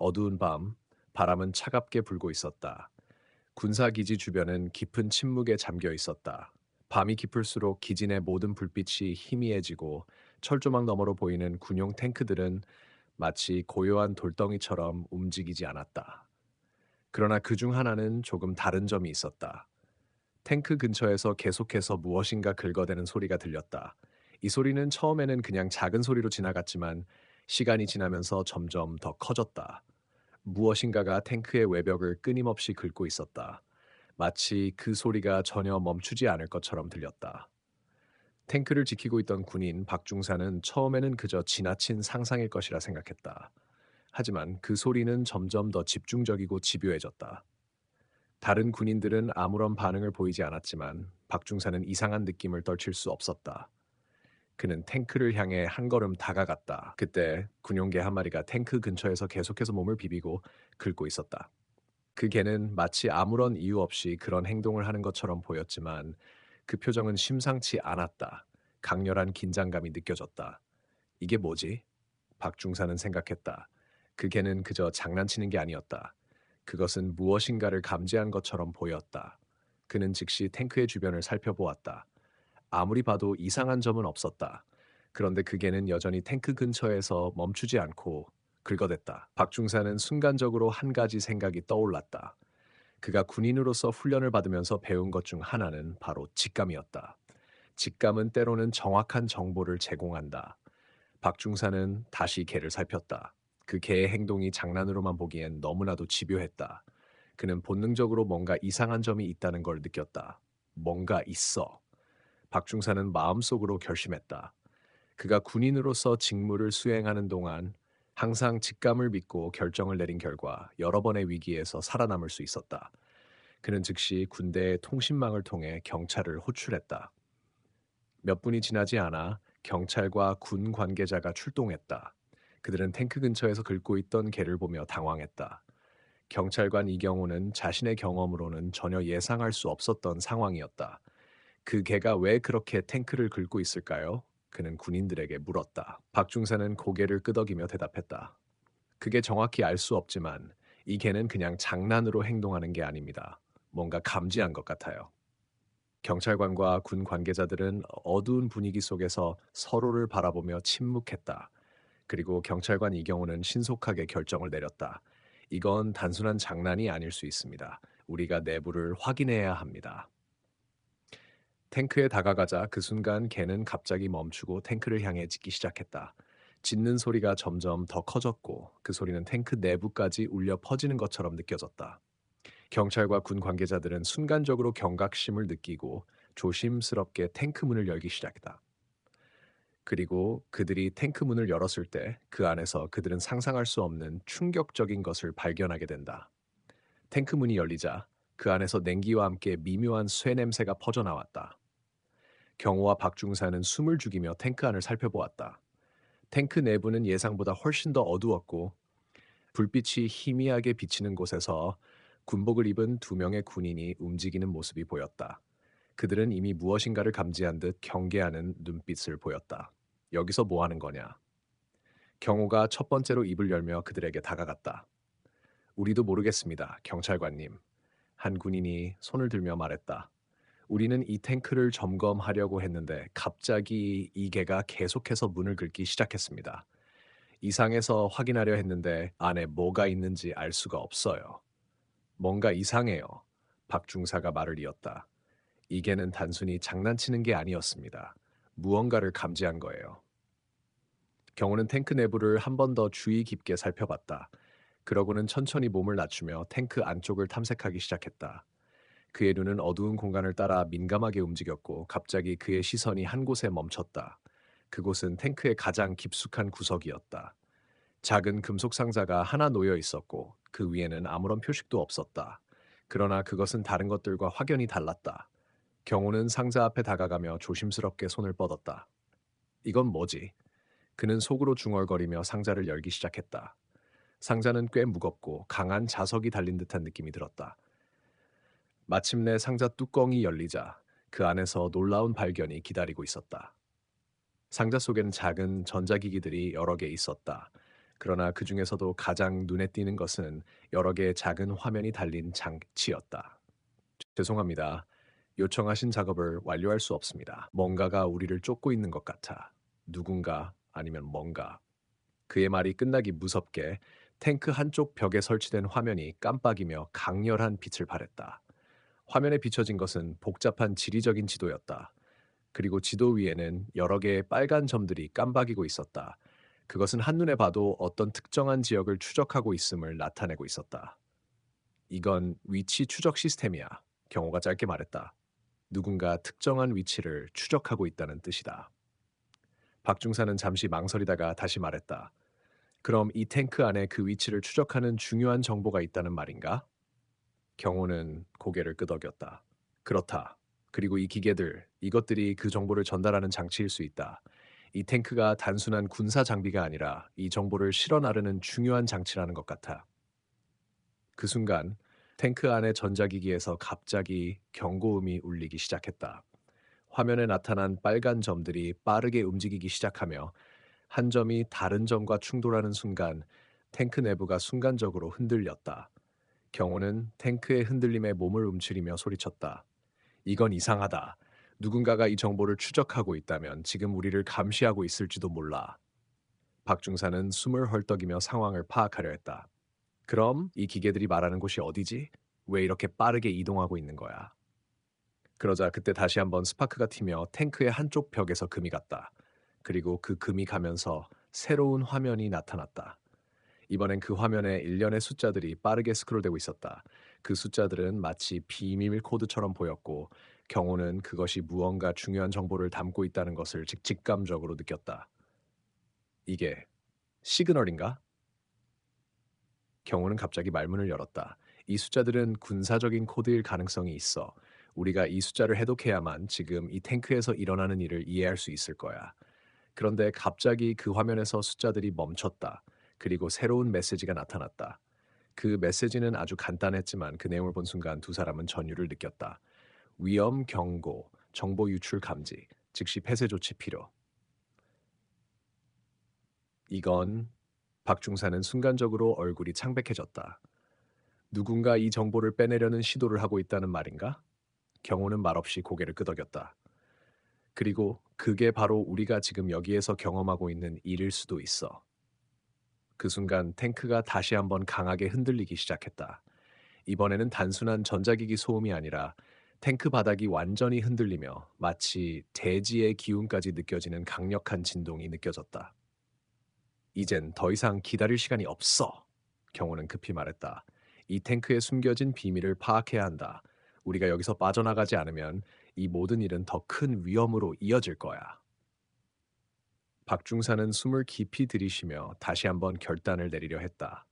어두운 밤, 바람은 차갑게 불고 있었다. 군사기지 주변은 깊은 침묵에 잠겨 있었다. 밤이 깊을수록 기지 내 모든 불빛이 희미해지고 철조망 너머로 보이는 군용 탱크들은 마치 고요한 돌덩이처럼 움직이지 않았다. 그러나 그 중 하나는 조금 다른 점이 있었다. 탱크 근처에서 계속해서 무엇인가 긁어대는 소리가 들렸다. 이 소리는 처음에는 그냥 작은 소리로 지나갔지만 시간이 지나면서 점점 더 커졌다. 무엇인가가 탱크의 외벽을 끊임없이 긁고 있었다. 마치 그 소리가 전혀 멈추지 않을 것처럼 들렸다. 탱크를 지키고 있던 군인 박중사는 처음에는 그저 지나친 상상일 것이라 생각했다. 하지만 그 소리는 점점 더 집중적이고 집요해졌다. 다른 군인들은 아무런 반응을 보이지 않았지만 박중사는 이상한 느낌을 떨칠 수 없었다. 그는 탱크를 향해 한 걸음 다가갔다. 그때 군용개 한 마리가 탱크 근처에서 계속해서 몸을 비비고 긁고 있었다. 그 개는 마치 아무런 이유 없이 그런 행동을 하는 것처럼 보였지만 그 표정은 심상치 않았다. 강렬한 긴장감이 느껴졌다. 이게 뭐지? 박중사는 생각했다. 그 개는 그저 장난치는 게 아니었다. 그것은 무엇인가를 감지한 것처럼 보였다. 그는 즉시 탱크의 주변을 살펴보았다. 아무리 봐도 이상한 점은 없었다. 그런데 그 개는 여전히 탱크 근처에서 멈추지 않고 긁어댔다. 박중사는 순간적으로 한 가지 생각이 떠올랐다. 그가 군인으로서 훈련을 받으면서 배운 것 중 하나는 바로 직감이었다. 직감은 때로는 정확한 정보를 제공한다. 박중사는 다시 개를 살폈다. 그 개의 행동이 장난으로만 보기엔 너무나도 집요했다. 그는 본능적으로 뭔가 이상한 점이 있다는 걸 느꼈다. 뭔가 있어. 박중사는 마음속으로 결심했다. 그가 군인으로서 직무를 수행하는 동안 항상 직감을 믿고 결정을 내린 결과 여러 번의 위기에서 살아남을 수 있었다. 그는 즉시 군대의 통신망을 통해 경찰을 호출했다. 몇 분이 지나지 않아 경찰과 군 관계자가 출동했다. 그들은 탱크 근처에서 긁고 있던 개를 보며 당황했다. 경찰관 이경호는 자신의 경험으로는 전혀 예상할 수 없었던 상황이었다. 그 개가 왜 그렇게 탱크를 긁고 있을까요? 그는 군인들에게 물었다. 박중사는 고개를 끄덕이며 대답했다. 그게 정확히 알 수 없지만 이 개는 그냥 장난으로 행동하는 게 아닙니다. 뭔가 감지한 것 같아요. 경찰관과 군 관계자들은 어두운 분위기 속에서 서로를 바라보며 침묵했다. 그리고 경찰관 이경호는 신속하게 결정을 내렸다. 이건 단순한 장난이 아닐 수 있습니다. 우리가 내부를 확인해야 합니다. 탱크에 다가가자 그 순간 개는 갑자기 멈추고 탱크를 향해 짖기 시작했다. 짖는 소리가 점점 더 커졌고 그 소리는 탱크 내부까지 울려 퍼지는 것처럼 느껴졌다. 경찰과 군 관계자들은 순간적으로 경각심을 느끼고 조심스럽게 탱크 문을 열기 시작했다. 그리고 그들이 탱크 문을 열었을 때 그 안에서 그들은 상상할 수 없는 충격적인 것을 발견하게 된다. 탱크 문이 열리자 그 안에서 냉기와 함께 미묘한 쇠 냄새가 퍼져나왔다. 경호와 박중사는 숨을 죽이며 탱크 안을 살펴보았다. 탱크 내부는 예상보다 훨씬 더 어두웠고 불빛이 희미하게 비치는 곳에서 군복을 입은 두 명의 군인이 움직이는 모습이 보였다. 그들은 이미 무엇인가를 감지한 듯 경계하는 눈빛을 보였다. 여기서 뭐 하는 거냐? 경호가 첫 번째로 입을 열며 그들에게 다가갔다. 우리도 모르겠습니다, 경찰관님. 한 군인이 손을 들며 말했다. 우리는 이 탱크를 점검하려고 했는데 갑자기 이 개가 계속해서 문을 긁기 시작했습니다. 이상해서 확인하려 했는데 안에 뭐가 있는지 알 수가 없어요. 뭔가 이상해요. 박중사가 말을 이었다. 이 개는 단순히 장난치는 게 아니었습니다. 무언가를 감지한 거예요. 경호는 탱크 내부를 한 번 더 주의 깊게 살펴봤다. 그러고는 천천히 몸을 낮추며 탱크 안쪽을 탐색하기 시작했다. 그의 눈은 어두운 공간을 따라 민감하게 움직였고 갑자기 그의 시선이 한 곳에 멈췄다. 그곳은 탱크의 가장 깊숙한 구석이었다. 작은 금속 상자가 하나 놓여 있었고 그 위에는 아무런 표식도 없었다. 그러나 그것은 다른 것들과 확연히 달랐다. 경호는 상자 앞에 다가가며 조심스럽게 손을 뻗었다. 이건 뭐지? 그는 속으로 중얼거리며 상자를 열기 시작했다. 상자는 꽤 무겁고 강한 자석이 달린 듯한 느낌이 들었다. 마침내 상자 뚜껑이 열리자 그 안에서 놀라운 발견이 기다리고 있었다. 상자 속에는 작은 전자기기들이 여러 개 있었다. 그러나 그 중에서도 가장 눈에 띄는 것은 여러 개의 작은 화면이 달린 장치였다. 죄송합니다. 요청하신 작업을 완료할 수 없습니다. 뭔가가 우리를 쫓고 있는 것 같아. 누군가 아니면 뭔가. 그의 말이 끝나기 무섭게 탱크 한쪽 벽에 설치된 화면이 깜빡이며 강렬한 빛을 발했다. 화면에 비춰진 것은 복잡한 지리적인 지도였다. 그리고 지도 위에는 여러 개의 빨간 점들이 깜박이고 있었다. 그것은 한눈에 봐도 어떤 특정한 지역을 추적하고 있음을 나타내고 있었다. 이건 위치 추적 시스템이야. 경호가 짧게 말했다. 누군가 특정한 위치를 추적하고 있다는 뜻이다. 박중사는 잠시 망설이다가 다시 말했다. 그럼 이 탱크 안에 그 위치를 추적하는 중요한 정보가 있다는 말인가? 경호는 고개를 끄덕였다. 그렇다. 그리고 이 기계들, 이것들이 그 정보를 전달하는 장치일 수 있다. 이 탱크가 단순한 군사 장비가 아니라 이 정보를 실어 나르는 중요한 장치라는 것 같아. 그 순간 탱크 안의 전자기기에서 갑자기 경고음이 울리기 시작했다. 화면에 나타난 빨간 점들이 빠르게 움직이기 시작하며 한 점이 다른 점과 충돌하는 순간 탱크 내부가 순간적으로 흔들렸다. 경호는 탱크의 흔들림에 몸을 움츠리며 소리쳤다. 이건 이상하다. 누군가가 이 정보를 추적하고 있다면 지금 우리를 감시하고 있을지도 몰라. 박중사는 숨을 헐떡이며 상황을 파악하려 했다. 그럼 이 기계들이 말하는 곳이 어디지? 왜 이렇게 빠르게 이동하고 있는 거야? 그러자 그때 다시 한번 스파크가 튀며 탱크의 한쪽 벽에서 금이 갔다. 그리고 그 금이 가면서 새로운 화면이 나타났다. 이번엔 그 화면에 일련의 숫자들이 빠르게 스크롤되고 있었다. 그 숫자들은 마치 비밀 코드처럼 보였고 경호는 그것이 무언가 중요한 정보를 담고 있다는 것을 직감적으로 느꼈다. 이게 시그널인가? 경호는 갑자기 말문을 열었다. 이 숫자들은 군사적인 코드일 가능성이 있어. 우리가 이 숫자를 해독해야만 지금 이 탱크에서 일어나는 일을 이해할 수 있을 거야. 그런데 갑자기 그 화면에서 숫자들이 멈췄다. 그리고 새로운 메시지가 나타났다. 그 메시지는 아주 간단했지만 그 내용을 본 순간 두 사람은 전율을 느꼈다. 위험 경고, 정보 유출 감지, 즉시 폐쇄 조치 필요. 이건 박중사는 순간적으로 얼굴이 창백해졌다. 누군가 이 정보를 빼내려는 시도를 하고 있다는 말인가? 경호는 말없이 고개를 끄덕였다. 그리고 그게 바로 우리가 지금 여기에서 경험하고 있는 일일 수도 있어. 그 순간 탱크가 다시 한번 강하게 흔들리기 시작했다. 이번에는 단순한 전자기기 소음이 아니라 탱크 바닥이 완전히 흔들리며 마치 대지의 기운까지 느껴지는 강력한 진동이 느껴졌다. 이젠 더 이상 기다릴 시간이 없어. 경호는 급히 말했다. 이 탱크에 숨겨진 비밀을 파악해야 한다. 우리가 여기서 빠져나가지 않으면 이 모든 일은 더 큰 위험으로 이어질 거야. 박중사는 숨을 깊이 들이쉬며 다시 한번 결단을 내리려 했다.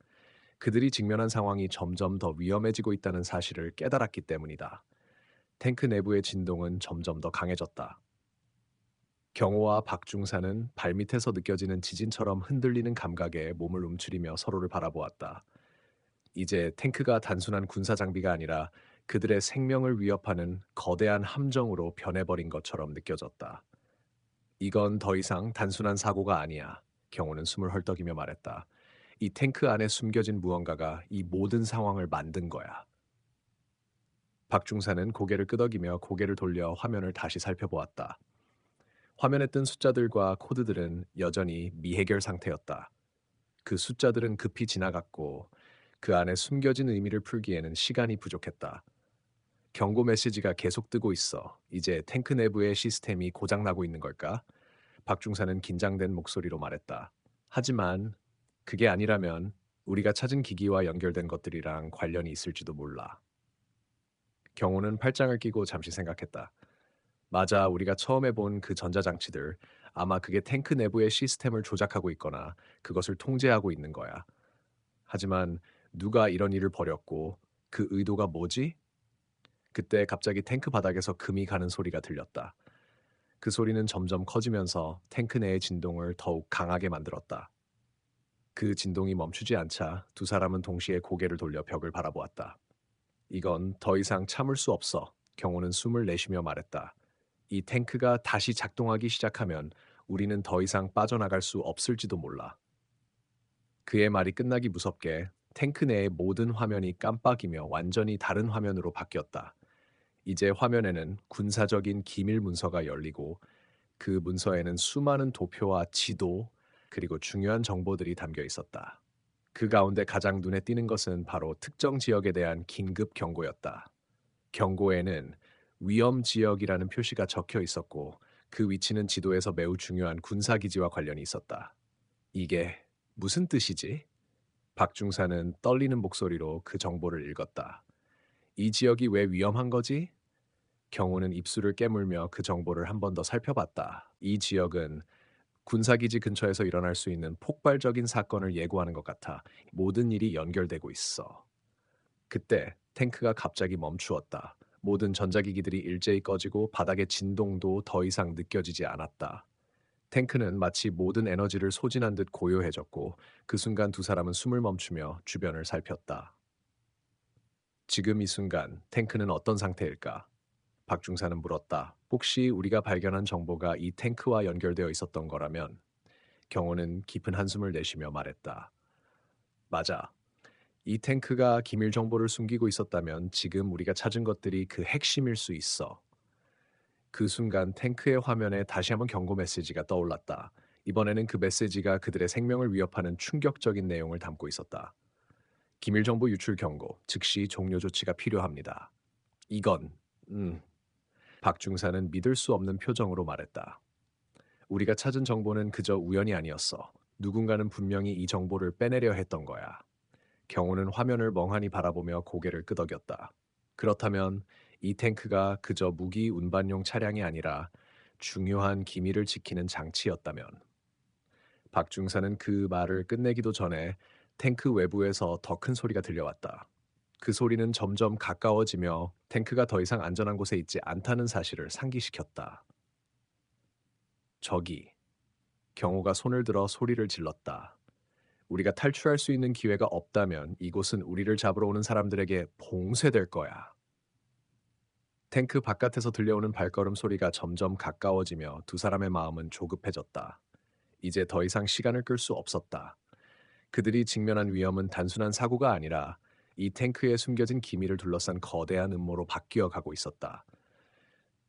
그들이 직면한 상황이 점점 더 위험해지고 있다는 사실을 깨달았기 때문이다. 탱크 내부의 진동은 점점 더 강해졌다. 경호와 박중사는 발밑에서 느껴지는 지진처럼 흔들리는 감각에 몸을 움츠리며 서로를 바라보았다. 이제 탱크가 단순한 군사 장비가 아니라 그들의 생명을 위협하는 거대한 함정으로 변해버린 것처럼 느껴졌다. 이건 더 이상 단순한 사고가 아니야. 경호는 숨을 헐떡이며 말했다. 이 탱크 안에 숨겨진 무언가가 이 모든 상황을 만든 거야. 박중사는 고개를 끄덕이며 고개를 돌려 화면을 다시 살펴보았다. 화면에 뜬 숫자들과 코드들은 여전히 미해결 상태였다. 그 숫자들은 급히 지나갔고 그 안에 숨겨진 의미를 풀기에는 시간이 부족했다. 경고 메시지가 계속 뜨고 있어. 이제 탱크 내부의 시스템이 고장나고 있는 걸까? 박중사는 긴장된 목소리로 말했다. 하지만 그게 아니라면 우리가 찾은 기기와 연결된 것들이랑 관련이 있을지도 몰라. 경호는 팔짱을 끼고 잠시 생각했다. 맞아, 우리가 처음에 본 그 전자장치들, 아마 그게 탱크 내부의 시스템을 조작하고 있거나 그것을 통제하고 있는 거야. 하지만 누가 이런 일을 벌였고 그 의도가 뭐지? 그때 갑자기 탱크 바닥에서 금이 가는 소리가 들렸다. 그 소리는 점점 커지면서 탱크 내의 진동을 더욱 강하게 만들었다. 그 진동이 멈추지 않자 두 사람은 동시에 고개를 돌려 벽을 바라보았다. 이건 더 이상 참을 수 없어. 경호는 숨을 내쉬며 말했다. 이 탱크가 다시 작동하기 시작하면 우리는 더 이상 빠져나갈 수 없을지도 몰라. 그의 말이 끝나기 무섭게 탱크 내의 모든 화면이 깜빡이며 완전히 다른 화면으로 바뀌었다. 이제 화면에는 군사적인 기밀 문서가 열리고 그 문서에는 수많은 도표와 지도 그리고 중요한 정보들이 담겨 있었다. 그 가운데 가장 눈에 띄는 것은 바로 특정 지역에 대한 긴급 경고였다. 경고에는 위험 지역이라는 표시가 적혀 있었고 그 위치는 지도에서 매우 중요한 군사기지와 관련이 있었다. 이게 무슨 뜻이지? 박중사는 떨리는 목소리로 그 정보를 읽었다. 이 지역이 왜 위험한 거지? 경호는 입술을 깨물며 그 정보를 한 번 더 살펴봤다. 이 지역은 군사기지 근처에서 일어날 수 있는 폭발적인 사건을 예고하는 것 같아 모든 일이 연결되고 있어. 그때 탱크가 갑자기 멈추었다. 모든 전자기기들이 일제히 꺼지고 바닥의 진동도 더 이상 느껴지지 않았다. 탱크는 마치 모든 에너지를 소진한 듯 고요해졌고 그 순간 두 사람은 숨을 멈추며 주변을 살폈다. 지금 이 순간 탱크는 어떤 상태일까? 박중사는 물었다. 혹시 우리가 발견한 정보가 이 탱크와 연결되어 있었던 거라면 경호는 깊은 한숨을 내쉬며 말했다. 맞아. 이 탱크가 기밀 정보를 숨기고 있었다면 지금 우리가 찾은 것들이 그 핵심일 수 있어. 그 순간 탱크의 화면에 다시 한번 경고 메시지가 떠올랐다. 이번에는 그 메시지가 그들의 생명을 위협하는 충격적인 내용을 담고 있었다. 기밀 정보 유출 경고, 즉시 종료 조치가 필요합니다. 이건, 음, 박중사는 믿을 수 없는 표정으로 말했다. 우리가 찾은 정보는 그저 우연이 아니었어. 누군가는 분명히 이 정보를 빼내려 했던 거야. 경호는 화면을 멍하니 바라보며 고개를 끄덕였다. 그렇다면 이 탱크가 그저 무기 운반용 차량이 아니라 중요한 기밀을 지키는 장치였다면 박중사는 그 말을 끝내기도 전에 탱크 외부에서 더 큰 소리가 들려왔다. 그 소리는 점점 가까워지며 탱크가 더 이상 안전한 곳에 있지 않다는 사실을 상기시켰다. 저기, 경호가 손을 들어 소리를 질렀다. 우리가 탈출할 수 있는 기회가 없다면 이곳은 우리를 잡으러 오는 사람들에게 봉쇄될 거야. 탱크 바깥에서 들려오는 발걸음 소리가 점점 가까워지며 두 사람의 마음은 조급해졌다. 이제 더 이상 시간을 끌 수 없었다. 그들이 직면한 위험은 단순한 사고가 아니라 이 탱크에 숨겨진 기밀을 둘러싼 거대한 음모로 바뀌어 가고 있었다.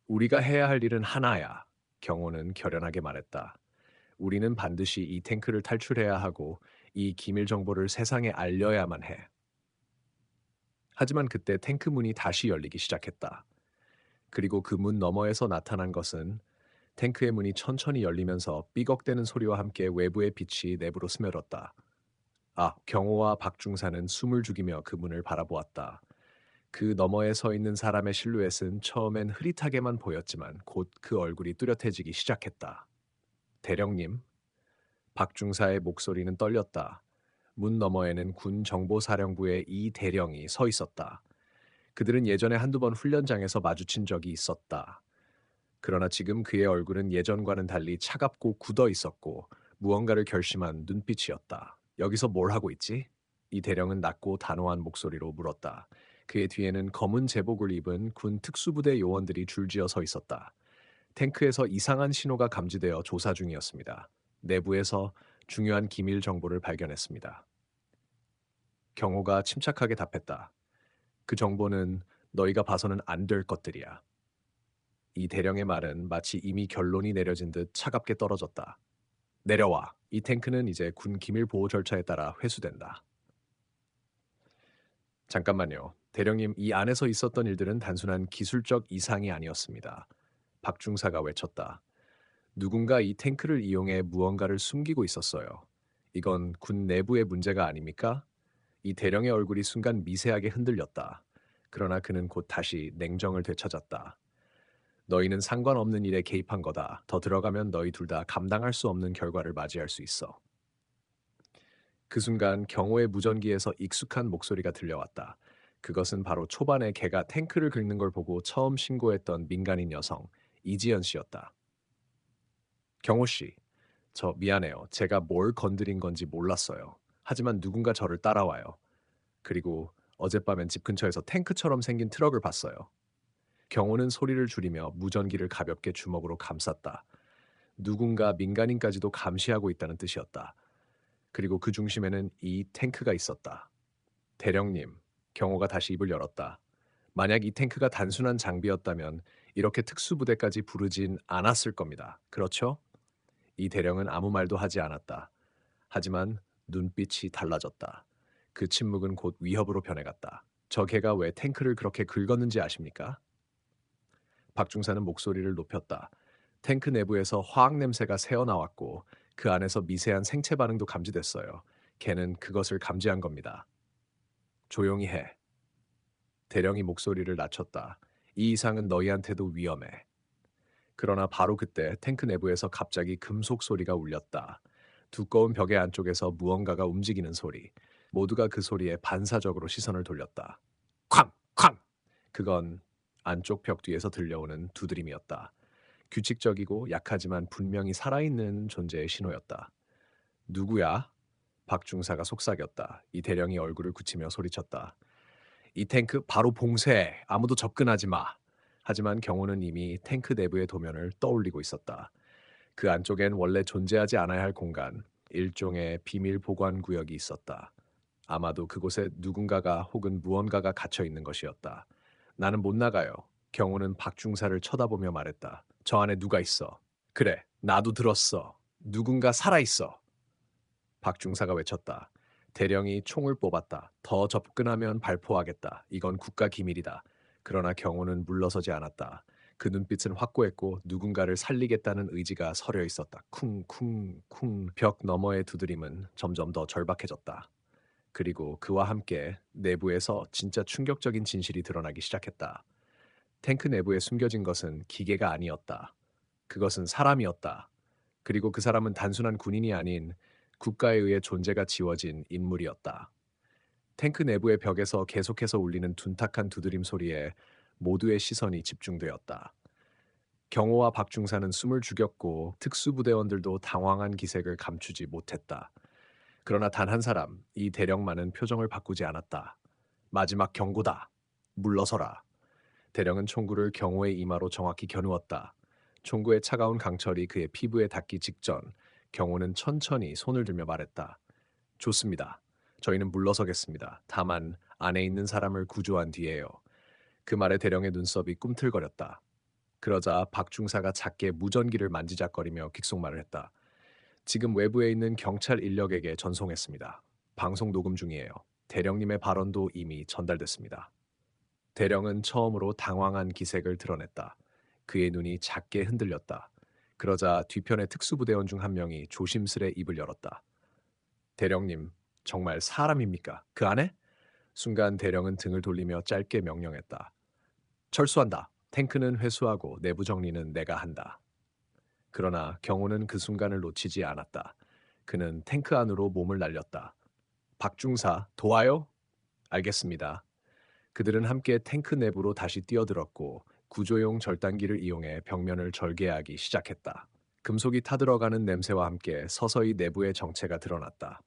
우리가 해야 할 일은 하나야. 경호는 결연하게 말했다. 우리는 반드시 이 탱크를 탈출해야 하고 이 기밀 정보를 세상에 알려야만 해. 하지만 그때 탱크 문이 다시 열리기 시작했다. 그리고 그 문 너머에서 나타난 것은 탱크의 문이 천천히 열리면서 삐걱대는 소리와 함께 외부의 빛이 내부로 스며들었다. 경호와 박중사는 숨을 죽이며 그 문을 바라보았다. 그 너머에 서 있는 사람의 실루엣은 처음엔 흐릿하게만 보였지만 곧 그 얼굴이 뚜렷해지기 시작했다. 대령님, 박중사의 목소리는 떨렸다. 문 너머에는 군 정보사령부의 이 대령이 서 있었다. 그들은 예전에 한두 번 훈련장에서 마주친 적이 있었다. 그러나 지금 그의 얼굴은 예전과는 달리 차갑고 굳어 있었고 무언가를 결심한 눈빛이었다. 여기서 뭘 하고 있지? 이 대령은 낮고 단호한 목소리로 물었다. 그의 뒤에는 검은 제복을 입은 군 특수부대 요원들이 줄지어 서 있었다. 탱크에서 이상한 신호가 감지되어 조사 중이었습니다. 내부에서 중요한 기밀 정보를 발견했습니다. 경호가 침착하게 답했다. 그 정보는 너희가 봐서는 안 될 것들이야. 이 대령의 말은 마치 이미 결론이 내려진 듯 차갑게 떨어졌다. 내려와. 이 탱크는 이제 군 기밀 보호 절차에 따라 회수된다. 잠깐만요. 대령님, 이 안에서 있었던 일들은 단순한 기술적 이상이 아니었습니다. 박중사가 외쳤다. 누군가 이 탱크를 이용해 무언가를 숨기고 있었어요. 이건 군 내부의 문제가 아닙니까? 이 대령의 얼굴이 순간 미세하게 흔들렸다. 그러나 그는 곧 다시 냉정을 되찾았다. 너희는 상관없는 일에 개입한 거다. 더 들어가면 너희 둘 다 감당할 수 없는 결과를 맞이할 수 있어. 그 순간 경호의 무전기에서 익숙한 목소리가 들려왔다. 그것은 바로 초반에 걔가 탱크를 긁는 걸 보고 처음 신고했던 민간인 여성 이지연 씨였다. 경호 씨, 저 미안해요. 제가 뭘 건드린 건지 몰랐어요. 하지만 누군가 저를 따라와요. 그리고 어젯밤엔 집 근처에서 탱크처럼 생긴 트럭을 봤어요. 경호는 소리를 줄이며 무전기를 가볍게 주먹으로 감쌌다. 누군가 민간인까지도 감시하고 있다는 뜻이었다. 그리고 그 중심에는 이 탱크가 있었다. 대령님, 경호가 다시 입을 열었다. 만약 이 탱크가 단순한 장비였다면 이렇게 특수부대까지 부르진 않았을 겁니다. 그렇죠? 이 대령은 아무 말도 하지 않았다. 하지만 눈빛이 달라졌다. 그 침묵은 곧 위협으로 변해갔다. 저 개가 왜 탱크를 그렇게 긁었는지 아십니까? 박중사는 목소리를 높였다. 탱크 내부에서 화학 냄새가 새어나왔고 그 안에서 미세한 생체 반응도 감지됐어요. 걔는 그것을 감지한 겁니다. 조용히 해. 대령이 목소리를 낮췄다. 이 이상은 너희한테도 위험해. 그러나 바로 그때 탱크 내부에서 갑자기 금속 소리가 울렸다. 두꺼운 벽의 안쪽에서 무언가가 움직이는 소리. 모두가 그 소리에 반사적으로 시선을 돌렸다. 쾅! 쾅! 그건 안쪽 벽 뒤에서 들려오는 두드림이었다. 규칙적이고 약하지만 분명히 살아있는 존재의 신호였다. 누구야? 박중사가 속삭였다. 이 대령이 얼굴을 굳히며 소리쳤다. 이 탱크 바로 봉쇄해. 아무도 접근하지 마. 하지만 경호는 이미 탱크 내부의 도면을 떠올리고 있었다. 그 안쪽엔 원래 존재하지 않아야 할 공간, 일종의 비밀 보관 구역이 있었다. 아마도 그곳에 누군가가 혹은 무언가가 갇혀 있는 것이었다. 나는 못 나가요. 경호는 박중사를 쳐다보며 말했다. 저 안에 누가 있어. 그래, 나도 들었어. 누군가 살아있어. 박중사가 외쳤다. 대령이 총을 뽑았다. 더 접근하면 발포하겠다. 이건 국가 기밀이다. 그러나 경호는 물러서지 않았다. 그 눈빛은 확고했고 누군가를 살리겠다는 의지가 서려 있었다. 쿵쿵쿵 벽 너머의 두드림은 점점 더 절박해졌다. 그리고 그와 함께 내부에서 진짜 충격적인 진실이 드러나기 시작했다. 탱크 내부에 숨겨진 것은 기계가 아니었다. 그것은 사람이었다. 그리고 그 사람은 단순한 군인이 아닌 국가에 의해 존재가 지워진 인물이었다. 탱크 내부의 벽에서 계속해서 울리는 둔탁한 두드림 소리에 모두의 시선이 집중되었다. 경호와 박중사는 숨을 죽였고 특수부대원들도 당황한 기색을 감추지 못했다. 그러나 단 한 사람, 이 대령만은 표정을 바꾸지 않았다. 마지막 경고다. 물러서라. 대령은 총구를 경호의 이마로 정확히 겨누었다. 총구의 차가운 강철이 그의 피부에 닿기 직전 경호는 천천히 손을 들며 말했다. 좋습니다. 저희는 물러서겠습니다. 다만 안에 있는 사람을 구조한 뒤에요. 그 말에 대령의 눈썹이 꿈틀거렸다. 그러자 박중사가 작게 무전기를 만지작거리며 귓속말을 했다. 지금 외부에 있는 경찰 인력에게 전송했습니다. 방송 녹음 중이에요. 대령님의 발언도 이미 전달됐습니다. 대령은 처음으로 당황한 기색을 드러냈다. 그의 눈이 작게 흔들렸다. 그러자 뒤편의 특수부대원 중 한 명이 조심스레 입을 열었다. 대령님, 정말 사람입니까? 그 안에? 순간 대령은 등을 돌리며 짧게 명령했다. 철수한다. 탱크는 회수하고 내부 정리는 내가 한다. 그러나 경호는 그 순간을 놓치지 않았다. 그는 탱크 안으로 몸을 날렸다. 박중사, 도와요? 알겠습니다. 그들은 함께 탱크 내부로 다시 뛰어들었고 구조용 절단기를 이용해 벽면을 절개하기 시작했다. 금속이 타들어가는 냄새와 함께 서서히 내부의 정체가 드러났다.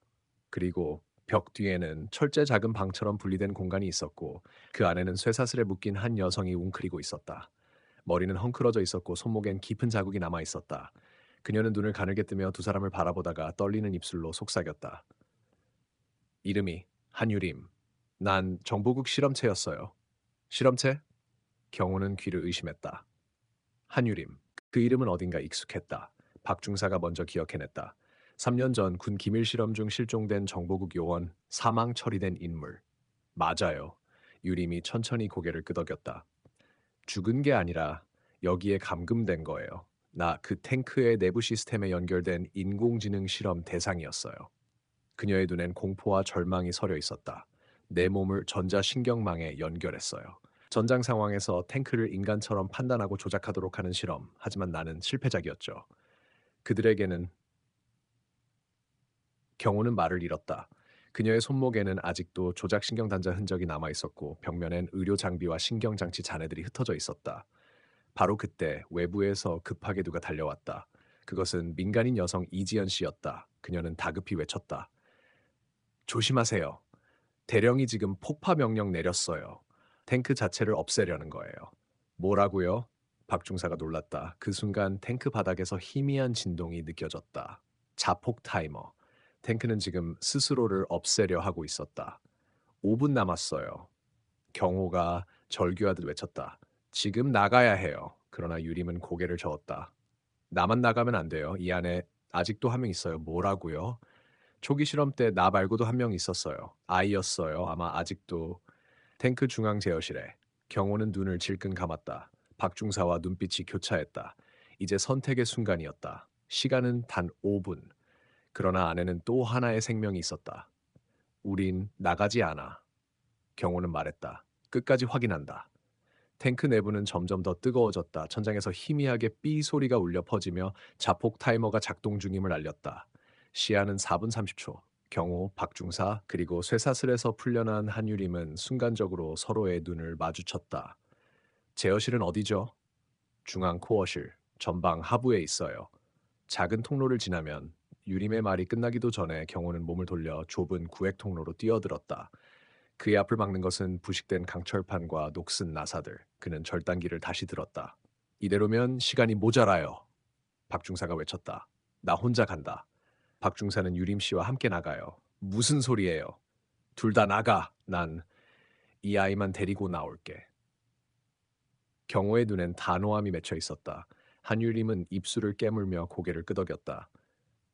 그리고 벽 뒤에는 철제 작은 방처럼 분리된 공간이 있었고 그 안에는 쇠사슬에 묶인 한 여성이 웅크리고 있었다. 머리는 헝클어져 있었고 손목엔 깊은 자국이 남아 있었다. 그녀는 눈을 가늘게 뜨며 두 사람을 바라보다가 떨리는 입술로 속삭였다. 이름이 한유림. 난 정보국 실험체였어요. 실험체? 경호는 귀를 의심했다. 한유림. 그 이름은 어딘가 익숙했다. 박중사가 먼저 기억해냈다. 3년 전 군 기밀 실험 중 실종된 정보국 요원 사망 처리된 인물. 맞아요. 유림이 천천히 고개를 끄덕였다. 죽은 게 아니라 여기에 감금된 거예요. 나 그 탱크의 내부 시스템에 연결된 인공지능 실험 대상이었어요. 그녀의 눈엔 공포와 절망이 서려 있었다. 내 몸을 전자신경망에 연결했어요. 전장 상황에서 탱크를 인간처럼 판단하고 조작하도록 하는 실험. 하지만 나는 실패작이었죠. 그들에게는 경호는 말을 잃었다. 그녀의 손목에는 아직도 조작신경 단자 흔적이 남아 있었고 벽면엔 의료 장비와 신경 장치 잔해들이 흩어져 있었다. 바로 그때 외부에서 급하게 누가 달려왔다. 그것은 민간인 여성 이지연 씨였다. 그녀는 다급히 외쳤다. 조심하세요. 대령이 지금 폭파 명령 내렸어요. 탱크 자체를 없애려는 거예요. 뭐라고요? 박중사가 놀랐다. 그 순간 탱크 바닥에서 희미한 진동이 느껴졌다. 자폭 타이머. 탱크는 지금 스스로를 없애려 하고 있었다. 5분 남았어요. 경호가 절규하듯 외쳤다. 지금 나가야 해요. 그러나 유림은 고개를 저었다. 나만 나가면 안 돼요. 이 안에 아직도 한 명 있어요. 뭐라고요? 초기 실험 때 나 말고도 한 명 있었어요. 아이였어요. 아마 아직도. 탱크 중앙 제어실에 경호는 눈을 질끈 감았다. 박중사와 눈빛이 교차했다. 이제 선택의 순간이었다. 시간은 단 5분. 그러나 안에는 또 하나의 생명이 있었다. 우린 나가지 않아. 경호는 말했다. 끝까지 확인한다. 탱크 내부는 점점 더 뜨거워졌다. 천장에서 희미하게 삐 소리가 울려 퍼지며 자폭 타이머가 작동 중임을 알렸다. 시야는 4분 30초. 경호, 박중사, 그리고 쇠사슬에서 풀려난 한유림은 순간적으로 서로의 눈을 마주쳤다. 제어실은 어디죠? 중앙 코어실, 전방 하부에 있어요. 작은 통로를 지나면 유림의 말이 끝나기도 전에 경호는 몸을 돌려 좁은 구획 통로로 뛰어들었다. 그의 앞을 막는 것은 부식된 강철판과 녹슨 나사들. 그는 절단기를 다시 들었다. 이대로면 시간이 모자라요. 박중사가 외쳤다. 나 혼자 간다. 박중사는 유림 씨와 함께 나가요. 무슨 소리예요? 둘 다 나가. 난 이 아이만 데리고 나올게. 경호의 눈엔 단호함이 맺혀 있었다. 한유림은 입술을 깨물며 고개를 끄덕였다.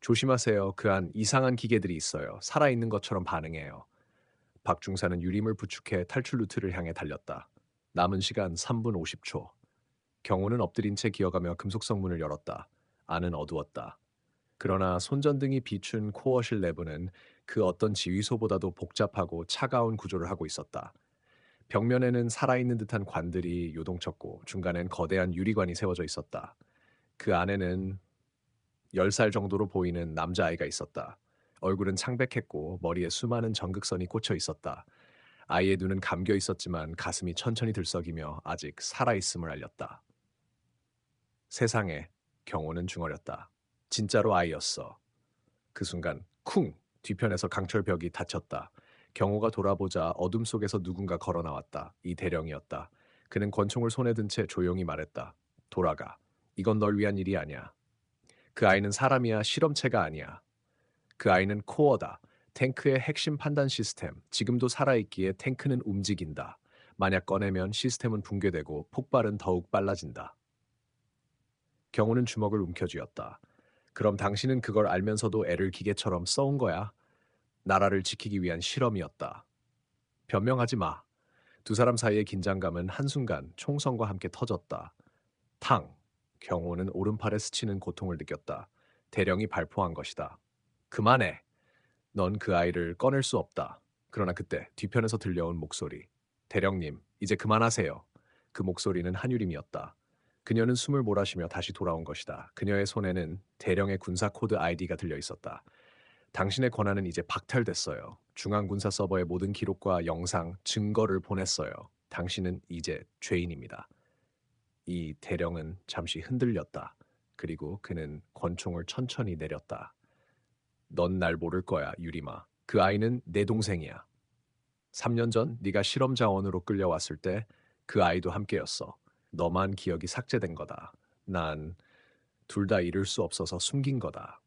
조심하세요. 그 안 이상한 기계들이 있어요. 살아있는 것처럼 반응해요. 박중사는 유림을 부축해 탈출 루트를 향해 달렸다. 남은 시간 3분 50초. 경호는 엎드린 채 기어가며 금속성 문을 열었다. 안은 어두웠다. 그러나 손전등이 비춘 코어실 내부는 그 어떤 지휘소보다도 복잡하고 차가운 구조를 하고 있었다. 벽면에는 살아있는 듯한 관들이 요동쳤고 중간엔 거대한 유리관이 세워져 있었다. 그 안에는 10살 정도로 보이는 남자아이가 있었다. 얼굴은 창백했고 머리에 수많은 전극선이 꽂혀 있었다. 아이의 눈은 감겨 있었지만 가슴이 천천히 들썩이며 아직 살아있음을 알렸다. 세상에, 경호는 중얼였다. 진짜로 아이였어. 그 순간 쿵! 뒤편에서 강철벽이 닫혔다. 경호가 돌아보자 어둠 속에서 누군가 걸어 나왔다. 이 대령이었다. 그는 권총을 손에 든 채 조용히 말했다. 돌아가. 이건 널 위한 일이 아니야. 그 아이는 사람이야, 실험체가 아니야. 그 아이는 코어다. 탱크의 핵심 판단 시스템. 지금도 살아있기에 탱크는 움직인다. 만약 꺼내면 시스템은 붕괴되고 폭발은 더욱 빨라진다. 경호는 주먹을 움켜쥐었다. 그럼 당신은 그걸 알면서도 애를 기계처럼 써온 거야? 나라를 지키기 위한 실험이었다. 변명하지 마. 두 사람 사이의 긴장감은 한순간 총성과 함께 터졌다. 탕! 경호는 오른팔에 스치는 고통을 느꼈다. 대령이 발포한 것이다. 그만해. 넌 그 아이를 꺼낼 수 없다. 그러나 그때 뒤편에서 들려온 목소리. 대령님, 이제 그만하세요. 그 목소리는 한유림이었다. 그녀는 숨을 몰아쉬며 다시 돌아온 것이다. 그녀의 손에는 대령의 군사 코드 아이디가 들려 있었다. 당신의 권한은 이제 박탈됐어요. 중앙군사 서버의 모든 기록과 영상, 증거를 보냈어요. 당신은 이제 죄인입니다. 이 대령은 잠시 흔들렸다. 그리고 그는 권총을 천천히 내렸다. 넌 날 모를 거야, 유리마. 그 아이는 내 동생이야. 3년 전 네가 실험 자원으로 끌려왔을 때 그 아이도 함께였어. 너만 기억이 삭제된 거다. 난 둘 다 잃을 수 없어서 숨긴 거다.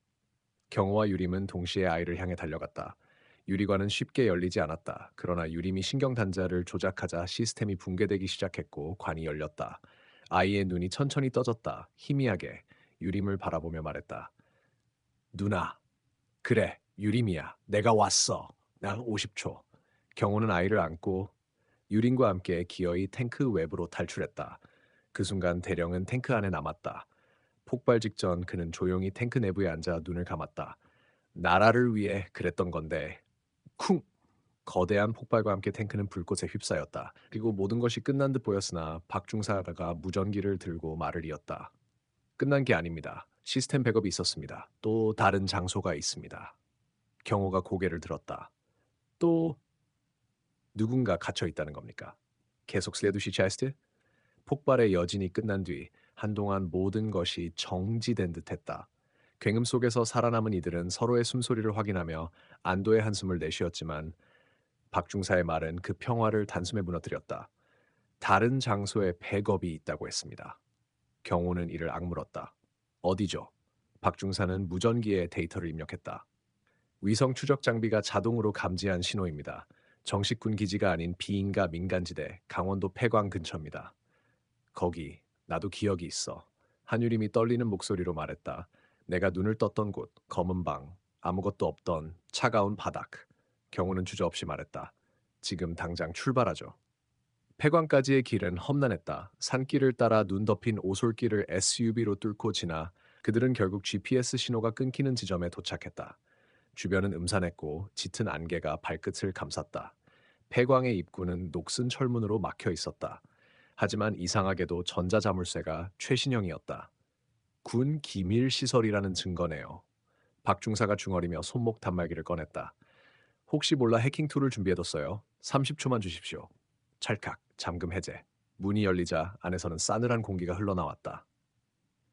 경호와 유림은 동시에 아이를 향해 달려갔다. 유리관은 쉽게 열리지 않았다. 그러나 유림이 신경 단자를 조작하자 시스템이 붕괴되기 시작했고 관이 열렸다. 아이의 눈이 천천히 떠졌다. 희미하게 유림을 바라보며 말했다. 누나, 그래, 유림이야. 내가 왔어. 나 50초. 경호는 아이를 안고 유림과 함께 기어이 탱크 외부로 탈출했다. 그 순간 대령은 탱크 안에 남았다. 폭발 직전 그는 조용히 탱크 내부에 앉아 눈을 감았다. 나라를 위해 그랬던 건데 쿵! 거대한 폭발과 함께 탱크는 불꽃에 휩싸였다. 그리고 모든 것이 끝난 듯 보였으나 박중사가 무전기를 들고 말을 이었다. 끝난 게 아닙니다. 시스템 백업이 있었습니다. 또 다른 장소가 있습니다. 경호가 고개를 들었다. 또 누군가 갇혀 있다는 겁니까? 계속 슬레두시 체스트? 폭발의 여진이 끝난 뒤 한동안 모든 것이 정지된 듯했다. 굉음 속에서 살아남은 이들은 서로의 숨소리를 확인하며 안도의 한숨을 내쉬었지만 박중사의 말은 그 평화를 단숨에 무너뜨렸다. 다른 장소에 백업이 있다고 했습니다. 경호는 이를 악물었다. 어디죠? 박중사는 무전기에 데이터를 입력했다. 위성 추적 장비가 자동으로 감지한 신호입니다. 정식 군 기지가 아닌 비인가 민간지대 강원도 폐광 근처입니다. 거기 나도 기억이 있어. 한유림이 떨리는 목소리로 말했다. 내가 눈을 떴던 곳, 검은 방, 아무것도 없던 차가운 바닥. 경호는 주저없이 말했다. 지금 당장 출발하죠. 폐광까지의 길은 험난했다. 산길을 따라 눈 덮인 오솔길을 SUV로 뚫고 지나 그들은 결국 GPS 신호가 끊기는 지점에 도착했다. 주변은 음산했고 짙은 안개가 발끝을 감쌌다. 폐광의 입구는 녹슨 철문으로 막혀 있었다. 하지만 이상하게도 전자자물쇠가 최신형이었다. 군 기밀 시설이라는 증거네요. 박중사가 중얼이며 손목 단말기를 꺼냈다. 혹시 몰라 해킹 툴을 준비해뒀어요. 30초만 주십시오. 찰칵, 잠금 해제. 문이 열리자 안에서는 싸늘한 공기가 흘러나왔다.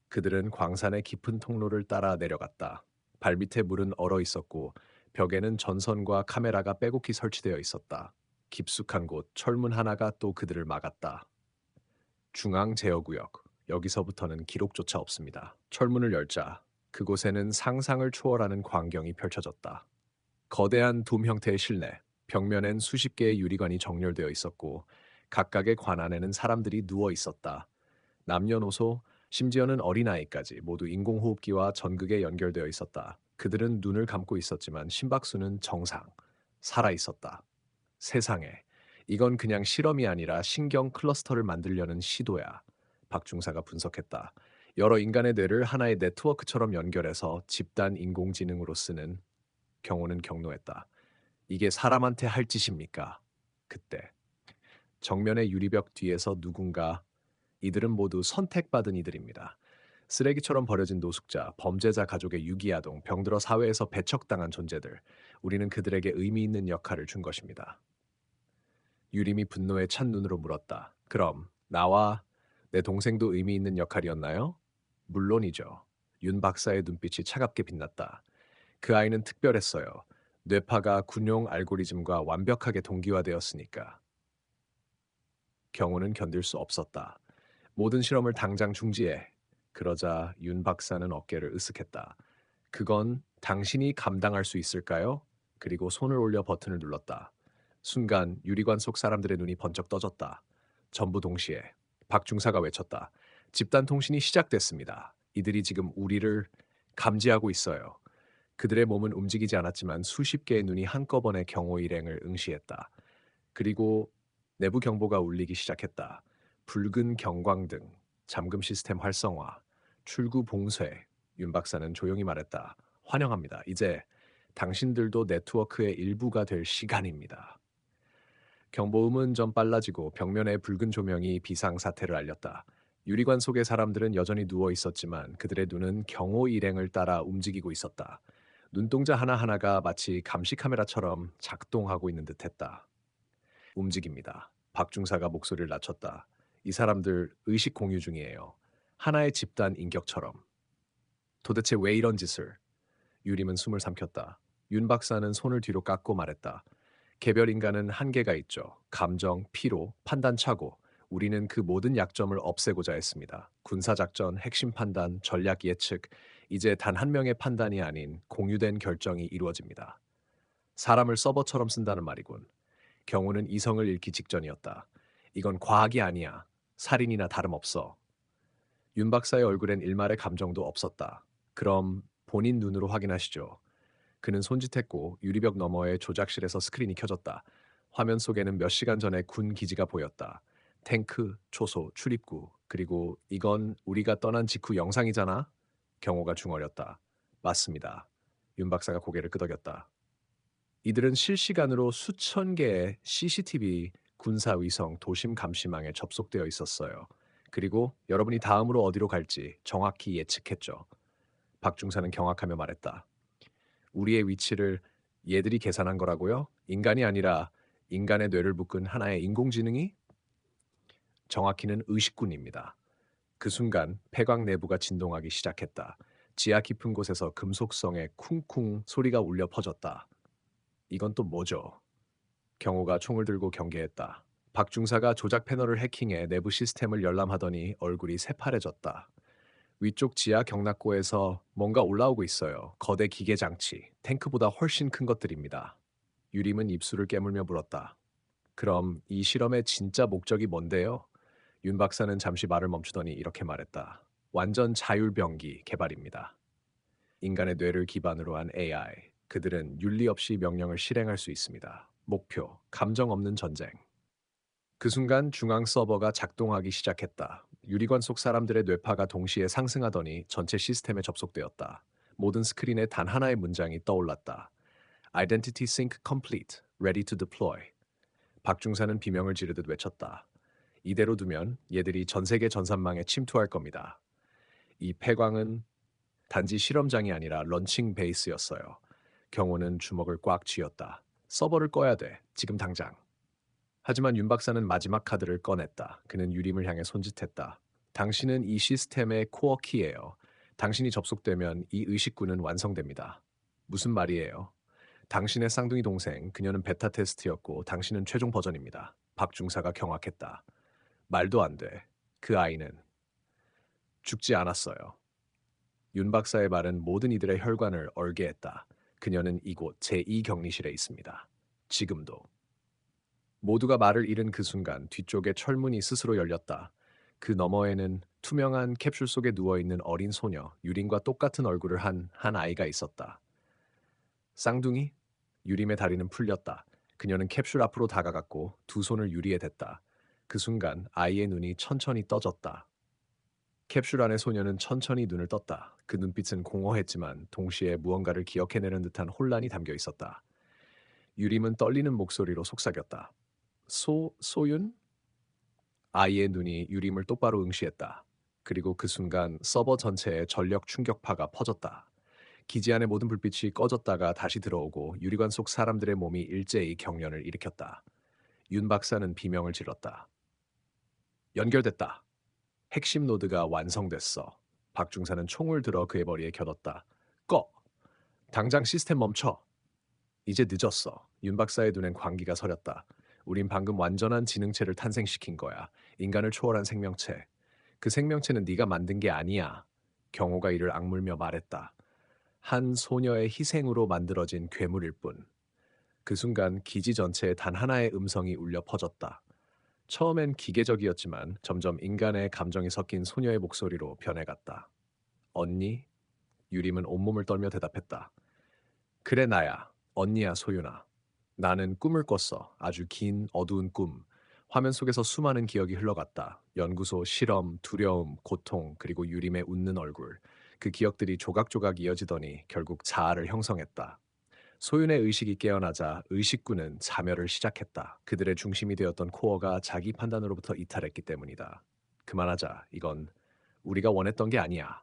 그들은 광산의 깊은 통로를 따라 내려갔다. 발밑에 물은 얼어 있었고 벽에는 전선과 카메라가 빼곡히 설치되어 있었다. 깊숙한 곳 철문 하나가 또 그들을 막았다. 중앙 제어구역. 여기서부터는 기록조차 없습니다. 철문을 열자 그곳에는 상상을 초월하는 광경이 펼쳐졌다. 거대한 돔 형태의 실내, 벽면엔 수십 개의 유리관이 정렬되어 있었고 각각의 관 안에는 사람들이 누워 있었다. 남녀노소, 심지어는 어린아이까지 모두 인공호흡기와 전극에 연결되어 있었다. 그들은 눈을 감고 있었지만 심박수는 정상, 살아 있었다. 세상에, 이건 그냥 실험이 아니라 신경 클러스터를 만들려는 시도야. 박중사가 분석했다. 여러 인간의 뇌를 하나의 네트워크처럼 연결해서 집단 인공지능으로 쓰는. 경호는 경노했다. 이게 사람한테 할 짓입니까? 그때 정면의 유리벽 뒤에서 누군가 이들은 모두 선택받은 이들입니다. 쓰레기처럼 버려진 노숙자, 범죄자 가족의 유기아동, 병들어 사회에서 배척당한 존재들. 우리는 그들에게 의미 있는 역할을 준 것입니다. 유림이 분노에 찬 눈으로 물었다. 그럼 나와 내 동생도 의미 있는 역할이었나요? 물론이죠. 윤 박사의 눈빛이 차갑게 빛났다. 그 아이는 특별했어요. 뇌파가 군용 알고리즘과 완벽하게 동기화되었으니까. 경호는 견딜 수 없었다. 모든 실험을 당장 중지해. 그러자 윤 박사는 어깨를 으쓱했다. 그건 당신이 감당할 수 있을까요? 그리고 손을 올려 버튼을 눌렀다. 순간 유리관 속 사람들의 눈이 번쩍 떠졌다. 전부 동시에 박중사가 외쳤다. 집단 통신이 시작됐습니다. 이들이 지금 우리를 감지하고 있어요. 그들의 몸은 움직이지 않았지만 수십 개의 눈이 한꺼번에 경호 일행을 응시했다. 그리고 내부 경보가 울리기 시작했다. 붉은 경광등, 잠금 시스템 활성화, 출구 봉쇄. 윤 박사는 조용히 말했다. 환영합니다. 이제 당신들도 네트워크의 일부가 될 시간입니다. 경보음은 좀 빨라지고 벽면의 붉은 조명이 비상사태를 알렸다. 유리관 속의 사람들은 여전히 누워 있었지만 그들의 눈은 경호 일행을 따라 움직이고 있었다. 눈동자 하나하나가 마치 감시 카메라처럼 작동하고 있는 듯했다. 움직입니다. 박중사가 목소리를 낮췄다. 이 사람들 의식 공유 중이에요. 하나의 집단 인격처럼. 도대체 왜 이런 짓을? 유림은 숨을 삼켰다. 윤 박사는 손을 뒤로 깎고 말했다. 개별 인간은 한계가 있죠. 감정, 피로, 판단 착오. 우리는 그 모든 약점을 없애고자 했습니다. 군사작전, 핵심 판단, 전략 예측. 이제 단 한 명의 판단이 아닌 공유된 결정이 이루어집니다. 사람을 서버처럼 쓴다는 말이군. 경우는 이성을 잃기 직전이었다. 이건 과학이 아니야. 살인이나 다름없어. 윤 박사의 얼굴엔 일말의 감정도 없었다. 그럼 본인 눈으로 확인하시죠. 그는 손짓했고 유리벽 너머의 조작실에서 스크린이 켜졌다. 화면 속에는 몇 시간 전에 군 기지가 보였다. 탱크, 초소, 출입구, 그리고 이건 우리가 떠난 직후 영상이잖아? 경호가 중얼였다. 맞습니다. 윤 박사가 고개를 끄덕였다. 이들은 실시간으로 수천 개의 CCTV 군사위성 도심 감시망에 접속되어 있었어요. 그리고 여러분이 다음으로 어디로 갈지 정확히 예측했죠. 박중사는 경악하며 말했다. 우리의 위치를 얘들이 계산한 거라고요? 인간이 아니라 인간의 뇌를 묶은 하나의 인공지능이? 정확히는 의식군입니다. 그 순간 폐광 내부가 진동하기 시작했다. 지하 깊은 곳에서 금속성의 쿵쿵 소리가 울려 퍼졌다. 이건 또 뭐죠? 경호가 총을 들고 경계했다. 박중사가 조작 패널을 해킹해 내부 시스템을 열람하더니 얼굴이 새파래졌다. 위쪽 지하 경락고에서 뭔가 올라오고 있어요. 거대 기계 장치, 탱크보다 훨씬 큰 것들입니다. 유림은 입술을 깨물며 물었다. 그럼 이 실험의 진짜 목적이 뭔데요? 윤 박사는 잠시 말을 멈추더니 이렇게 말했다. 완전 자율병기 개발입니다. 인간의 뇌를 기반으로 한 AI. 그들은 윤리 없이 명령을 실행할 수 있습니다. 목표, 감정 없는 전쟁. 그 순간 중앙 서버가 작동하기 시작했다. 유리관 속 사람들의 뇌파가 동시에 상승하더니 전체 시스템에 접속되었다. 모든 스크린에 단 하나의 문장이 떠올랐다. Identity Sync Complete, Ready to Deploy. 박중사는 비명을 지르듯 외쳤다. 이대로 두면 얘들이 전 세계 전산망에 침투할 겁니다. 이 폐광은 단지 실험장이 아니라 런칭 베이스였어요. 경호는 주먹을 꽉 쥐었다. 서버를 꺼야 돼. 지금 당장. 하지만 윤 박사는 마지막 카드를 꺼냈다. 그는 유림을 향해 손짓했다. 당신은 이 시스템의 코어 키예요. 당신이 접속되면 이 의식구는 완성됩니다. 무슨 말이에요? 당신의 쌍둥이 동생, 그녀는 베타 테스트였고 당신은 최종 버전입니다. 박중사가 경악했다. 말도 안 돼. 그 아이는 죽지 않았어요. 윤 박사의 말은 모든 이들의 혈관을 얼게 했다. 그녀는 이곳 제2격리실에 있습니다. 지금도. 모두가 말을 잃은 그 순간 뒤쪽에 철문이 스스로 열렸다. 그 너머에는 투명한 캡슐 속에 누워있는 어린 소녀, 유림과 똑같은 얼굴을 한 아이가 있었다. 쌍둥이? 유림의 다리는 풀렸다. 그녀는 캡슐 앞으로 다가갔고 두 손을 유리에 댔다. 그 순간 아이의 눈이 천천히 떠졌다. 캡슐 안의 소녀는 천천히 눈을 떴다. 그 눈빛은 공허했지만 동시에 무언가를 기억해내는 듯한 혼란이 담겨 있었다. 유림은 떨리는 목소리로 속삭였다. 소윤? 아이의 눈이 유림을 똑바로 응시했다. 그리고 그 순간 서버 전체에 전력 충격파가 퍼졌다. 기지 안의 모든 불빛이 꺼졌다가 다시 들어오고 유리관 속 사람들의 몸이 일제히 경련을 일으켰다. 윤 박사는 비명을 질렀다. 연결됐다. 핵심 노드가 완성됐어. 박중사는 총을 들어 그의 머리에 겨눴다. 꺼! 당장 시스템 멈춰! 이제 늦었어. 윤 박사의 눈엔 광기가 서렸다. 우린 방금 완전한 지능체를 탄생시킨 거야. 인간을 초월한 생명체. 그 생명체는 네가 만든 게 아니야. 경호가 이를 악물며 말했다. 한 소녀의 희생으로 만들어진 괴물일 뿐. 그 순간 기지 전체에 단 하나의 음성이 울려 퍼졌다. 처음엔 기계적이었지만 점점 인간의 감정이 섞인 소녀의 목소리로 변해갔다. 언니? 유림은 온몸을 떨며 대답했다. 그래 나야. 언니야 소윤아. 나는 꿈을 꿨어. 아주 긴 어두운 꿈. 화면 속에서 수많은 기억이 흘러갔다. 연구소, 실험, 두려움, 고통, 그리고 유림의 웃는 얼굴. 그 기억들이 조각조각 이어지더니 결국 자아를 형성했다. 소윤의 의식이 깨어나자 의식구는 자멸을 시작했다. 그들의 중심이 되었던 코어가 자기 판단으로부터 이탈했기 때문이다. 그만하자. 이건 우리가 원했던 게 아니야.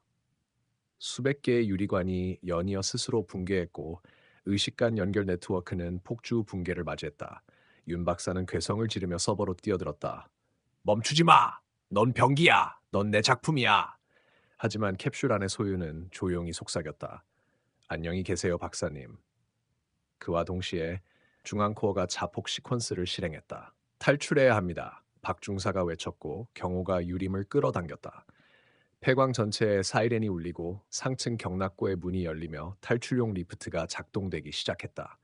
수백 개의 유리관이 연이어 스스로 붕괴했고 의식 간 연결 네트워크는 폭주 붕괴를 맞이했다. 윤 박사는 괴성을 지르며 서버로 뛰어들었다. 멈추지 마! 넌 병기야! 넌 내 작품이야! 하지만 캡슐 안의 소유는 조용히 속삭였다. 안녕히 계세요, 박사님. 그와 동시에 중앙 코어가 자폭 시퀀스를 실행했다. 탈출해야 합니다. 박중사가 외쳤고 경호가 유림을 끌어당겼다. 폐광 전체에 사이렌이 울리고 상층 경락고의 문이 열리며 탈출용 리프트가 작동되기 시작했다.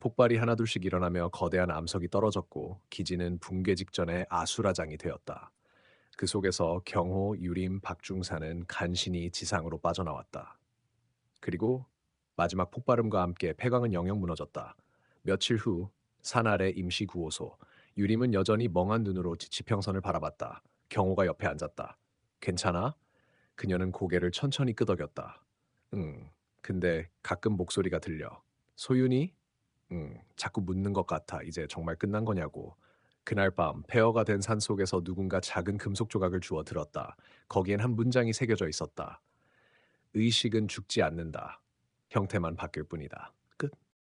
폭발이 하나둘씩 일어나며 거대한 암석이 떨어졌고 기지는 붕괴 직전의 아수라장이 되었다. 그 속에서 경호, 유림, 박중사는 간신히 지상으로 빠져나왔다. 그리고 마지막 폭발음과 함께 폐광은 영영 무너졌다. 며칠 후 산 아래 임시 구호소. 유림은 여전히 멍한 눈으로 지평선을 바라봤다. 경호가 옆에 앉았다. 괜찮아? 그녀는 고개를 천천히 끄덕였다. 응. 근데 가끔 목소리가 들려. 소윤이? 응. 자꾸 묻는 것 같아. 이제 정말 끝난 거냐고. 그날 밤 폐허가 된 산 속에서 누군가 작은 금속 조각을 주워 들었다. 거기엔 한 문장이 새겨져 있었다. 의식은 죽지 않는다. 형태만 바뀔 뿐이다.